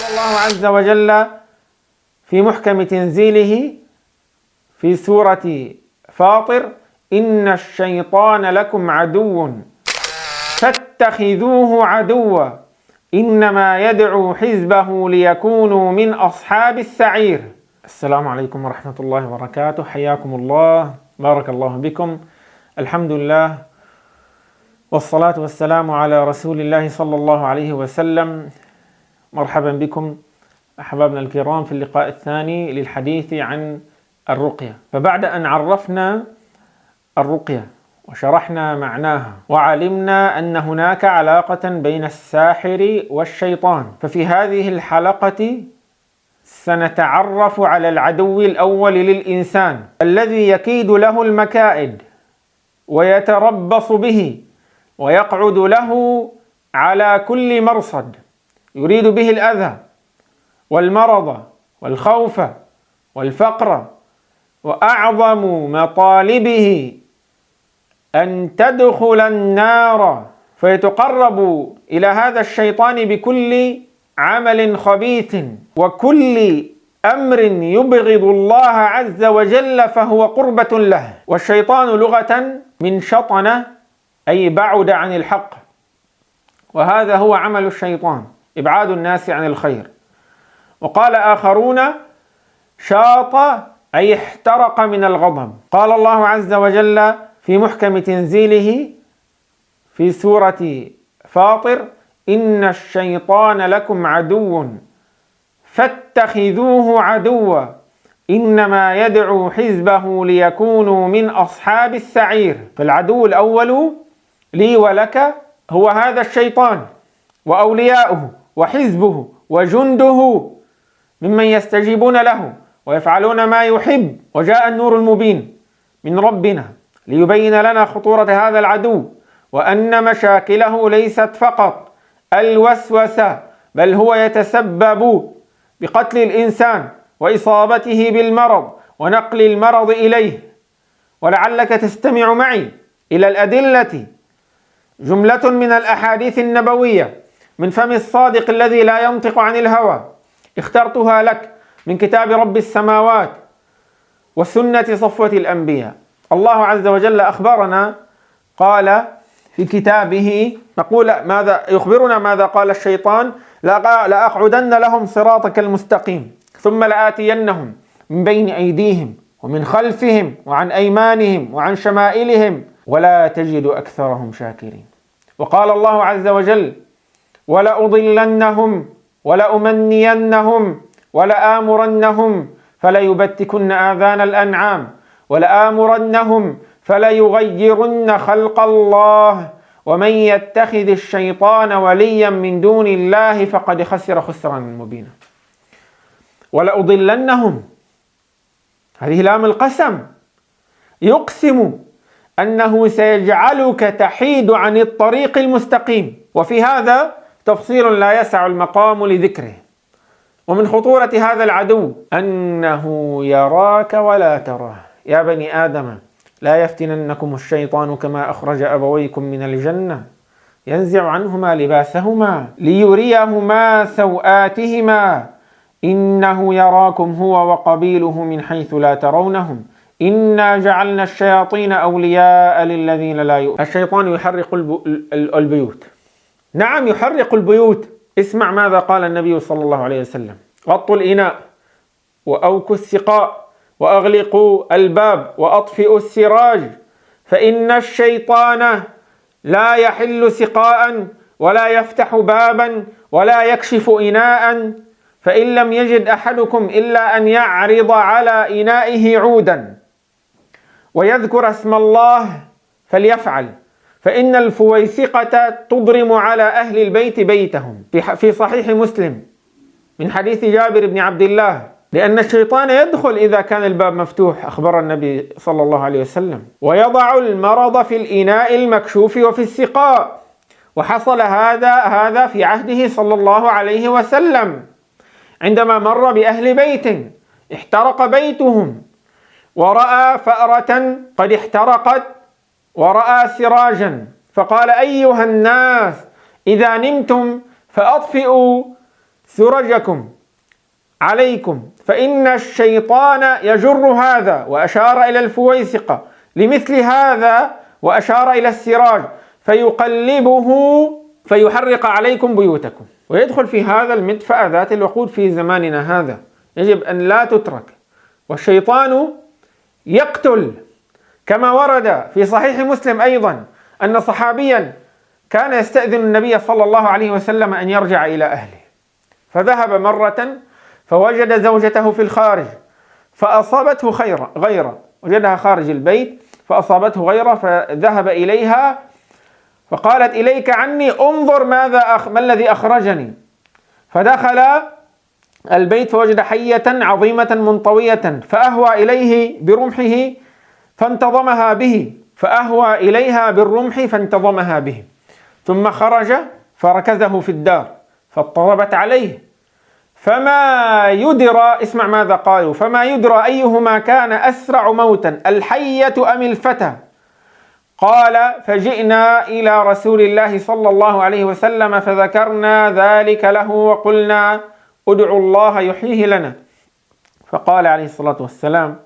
قال الله عز وجل في محكم تنزيله في سورة فاطر: إن الشيطان لكم عدو فاتخذوه عدوا إنما يدعو حزبه ليكونوا من أصحاب السعير. السلام عليكم ورحمة الله وبركاته، حياكم الله، بارك الله بكم. الحمد لله والصلاة والسلام على رسول الله صلى الله عليه وسلم. مرحبا بكم أحبابنا الكرام في اللقاء الثاني للحديث عن الرقية. فبعد أن عرفنا الرقية وشرحنا معناها وعلمنا أن هناك علاقة بين الساحر والشيطان، ففي هذه الحلقة سنتعرف على العدو الأول للإنسان الذي يكيد له المكائد ويتربص به ويقعد له على كل مرصد، يريد به الأذى والمرض والخوف والفقر، وأعظم مطالبه أن تدخل النار، فيتقرب إلى هذا الشيطان بكل عمل خبيث وكل أمر يبغض الله عز وجل فهو قربة له. والشيطان لغة من شطن أي بعد عن الحق، وهذا هو عمل الشيطان، إبعاد الناس عن الخير. وقال آخرون شاط أي احترق من الغضب. قال الله عز وجل في محكم تنزيله في سورة فاطر: إن الشيطان لكم عدو فاتخذوه عدوا إنما يدعو حزبه ليكونوا من أصحاب السعير. فالعدو الأول لي ولك هو هذا الشيطان وأولياؤه وحزبه وجنده ممن يستجيبون له ويفعلون ما يحب. وجاء النور المبين من ربنا ليبين لنا خطورة هذا العدو، وأن مشاكله ليست فقط الوسوسة، بل هو يتسبب بقتل الإنسان وإصابته بالمرض ونقل المرض إليه. ولعلك تستمع معي إلى الأدلة، جملة من الأحاديث النبوية من فم الصادق الذي لا ينطق عن الهوى، اخترتها لك من كتاب رب السماوات وسنة صفوة الأنبياء. الله عز وجل أخبرنا، قال في كتابه، نقول ماذا يخبرنا، ماذا قال الشيطان: لأقعدن لهم صراطك المستقيم ثم لآتينهم من بين أيديهم ومن خلفهم وعن أيمانهم وعن شمائلهم ولا تجد أكثرهم شاكرين. وقال الله عز وجل: ولأضلنهم ولأمنينهم ولآمرنهم فليبتكن آذان الأنعام ولآمرنهم فليغيرن خلق الله ومن يتخذ الشيطان وليا من دون الله فقد خسر خسرانا مبينا. ولأضلنهم، هذه لام القسم، يقسم أنه سيجعلك تحيد عن الطريق المستقيم. وفي هذا تفصيل لا يسع المقام لذكره. ومن خطورة هذا العدو أنه يراك ولا تراه. يا بني آدم لا يفتننكم الشيطان كما أخرج أبويكم من الجنة ينزع عنهما لباسهما ليريهما سوآتهما إنه يراكم هو وقبيله من حيث لا ترونهم إنا جعلنا الشياطين أولياء للذين لا يؤمنون. الشيطان يحرق البيوت، نعم يحرق البيوت. اسمع ماذا قال النبي صلى الله عليه وسلم: غطوا الإناء وأوكوا السقاء وأغلقوا الباب وأطفئوا السراج فإن الشيطان لا يحل سقاء ولا يفتح بابا ولا يكشف إناء فإن لم يجد أحدكم إلا أن يعرض على إنائه عودا ويذكر اسم الله فليفعل، فإن الفويسقة تضرم على أهل البيت بيتهم. في صحيح مسلم من حديث جابر بن عبد الله: لأن الشيطان يدخل إذا كان الباب مفتوح، أخبر النبي صلى الله عليه وسلم، ويضع المرض في الإناء المكشوف وفي السقاء. وحصل هذا في عهده صلى الله عليه وسلم عندما مر بأهل بيت احترق بيتهم ورأى فأرة قد احترقت ورأى سراجا، فقال: أيها الناس إذا نمتم فأطفئوا سرجكم عليكم فإن الشيطان يجر هذا، وأشار إلى الفويسقة لمثل هذا، وأشار إلى السراج فيقلبه فيحرق عليكم بيوتكم. ويدخل في هذا المدفأة ذات الوقود في زماننا هذا، يجب أن لا تترك. والشيطان يقتل، كما ورد في صحيح مسلم أيضا أن صحابيا كان يستأذن النبي صلى الله عليه وسلم أن يرجع إلى أهله، فذهب مرة فوجد زوجته في الخارج فأصابته غيرة، وجدها خارج البيت فأصابته غيرة، فذهب إليها فقالت: إليك عني، انظر ما الذي أخرجني. فدخل البيت فوجد حية عظيمة منطوية، فأهوى إليه برمحه فانتظمها به، فأهوى إليها بالرمح فانتظمها به، ثم خرج فركزه في الدار فاضطربت عليه، فما يدرى، اسمع ماذا قالوا: فما يدرى أيهما كان أسرع موتا، الحية أم الفتى؟ قال: فجئنا إلى رسول الله صلى الله عليه وسلم فذكرنا ذلك له وقلنا: ادعوا الله يحييه لنا. فقال عليه الصلاة والسلام: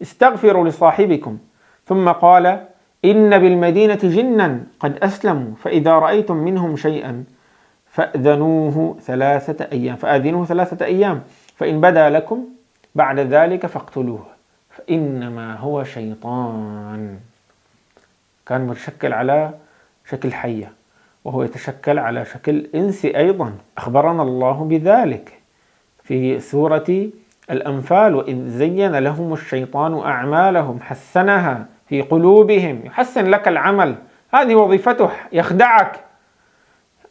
استغفروا لصاحبكم. ثم قال: إن بالمدينة جنا قد أسلموا، فإذا رأيتم منهم شيئا فأذنوه 3 أيام، فإن بدا لكم بعد ذلك فاقتلوه، فإنما هو شيطان. كان متشكل على شكل حية، وهو يتشكل على شكل إنسي أيضا. أخبرنا الله بذلك في سورة الأنفال: وإذ زين لهم الشيطان أعمالهم حسنها في قلوبهم. يحسن لك العمل، هذه وظيفته، يخدعك،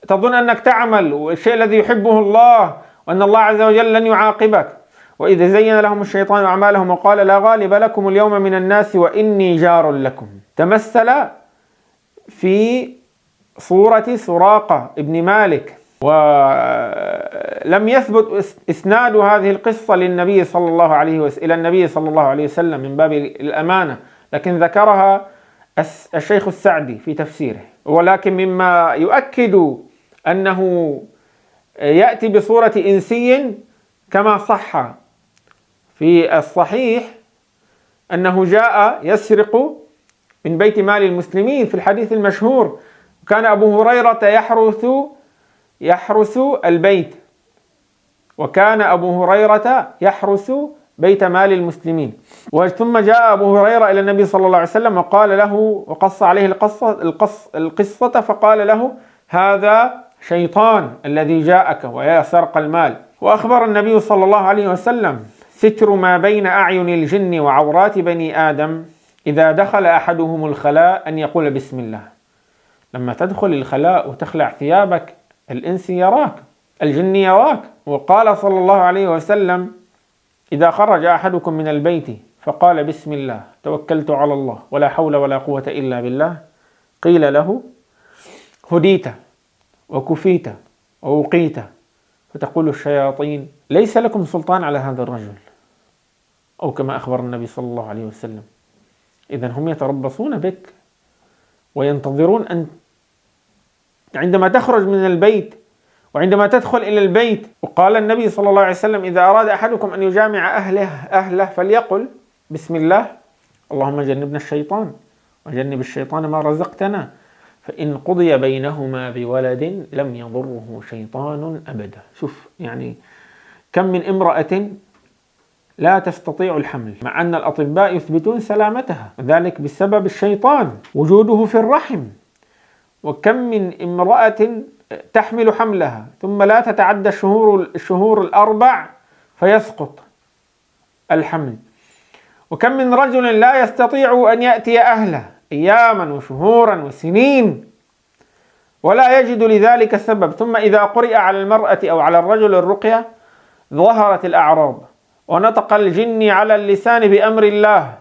تظن أنك تعمل والشيء الذي يحبه الله، وأن الله عز وجل لن يعاقبك. وإذ زين لهم الشيطان أعمالهم وقال: لا غالب لكم اليوم من الناس وإني جار لكم. تمثل في صورة سراقة ابن مالك، ولم يثبت إسناد هذه القصة للنبي صلى الله عليه وسلم إلى النبي صلى الله عليه وسلم من باب الأمانة، لكن ذكرها الشيخ السعدي في تفسيره. ولكن مما يؤكد أنه يأتي بصورة إنسي كما صح في الصحيح أنه جاء يسرق من بيت مال المسلمين في الحديث المشهور، كان أبو هريرة يحرس البيت، وكان أبو هريرة يحرس بيت مال المسلمين. ثم جاء أبو هريرة إلى النبي صلى الله عليه وسلم وقال له، وقص عليه القصة فقال له: هذا شيطان الذي جاءك ويسرق المال. وأخبر النبي صلى الله عليه وسلم: ستر ما بين أعين الجن وعورات بني آدم إذا دخل أحدهم الخلاء أن يقول بسم الله. لما تدخل الخلاء وتخلع ثيابك، الإنس يراك، الجن يراك. وقال صلى الله عليه وسلم: إذا خرج أحدكم من البيت فقال بسم الله توكلت على الله ولا حول ولا قوة إلا بالله، قيل له: هديت وكفيت ووقيت. فتقول الشياطين: ليس لكم سلطان على هذا الرجل، أو كما أخبر النبي صلى الله عليه وسلم. إذن هم يتربصون بك وينتظرون أن عندما تخرج من البيت وعندما تدخل إلى البيت. وقال النبي صلى الله عليه وسلم: إذا أراد أحدكم أن يجامع أهله فليقل بسم الله اللهم جنبنا الشيطان وجنب الشيطان ما رزقتنا، فإن قضي بينهما بولد لم يضره شيطان أبدا. شوف يعني كم من امرأة لا تستطيع الحمل مع أن الأطباء يثبتون سلامتها، ذلك بسبب الشيطان وجوده في الرحم. وكم من امرأة تحمل حملها ثم لا تتعدى الشهور 4 فيسقط الحمل. وكم من رجل لا يستطيع أن يأتي أهله أياما وشهورا وسنين ولا يجد لذلك سبب، ثم إذا قرئ على المرأة أو على الرجل الرقية ظهرت الأعراض ونطق الجن على اللسان بأمر الله،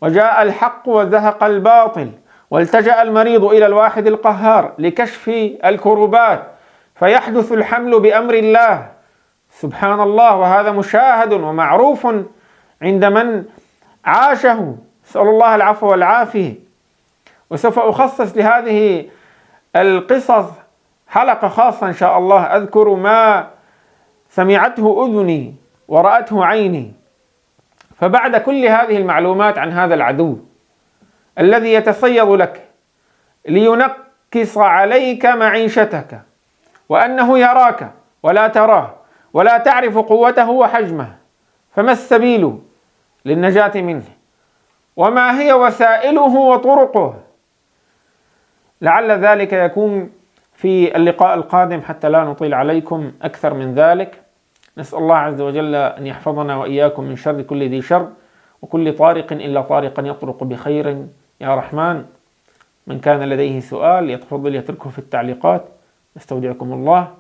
وجاء الحق وزهق الباطل، والتجأ المريض إلى الواحد القهار لكشف الكربات، فيحدث الحمل بأمر الله. سبحان الله، وهذا مشاهد ومعروف عند من عاشه، نسأل الله العفو والعافية. وسوف أخصص لهذه القصص حلقة خاصة إن شاء الله، أذكر ما سمعته أذني ورأته عيني. فبعد كل هذه المعلومات عن هذا العدو الذي يتصيد لك لينكص عليك معيشتك، وأنه يراك ولا تراه ولا تعرف قوته وحجمه، فما السبيل للنجاة منه؟ وما هي وسائله وطرقه؟ لعل ذلك يكون في اللقاء القادم حتى لا نطيل عليكم أكثر من ذلك. نسأل الله عز وجل أن يحفظنا وإياكم من شر كل ذي شر، وكل طارق إلا طارقا يطرق بخير يا رحمن. من كان لديه سؤال يتفضل يتركه في التعليقات. نستودعكم الله.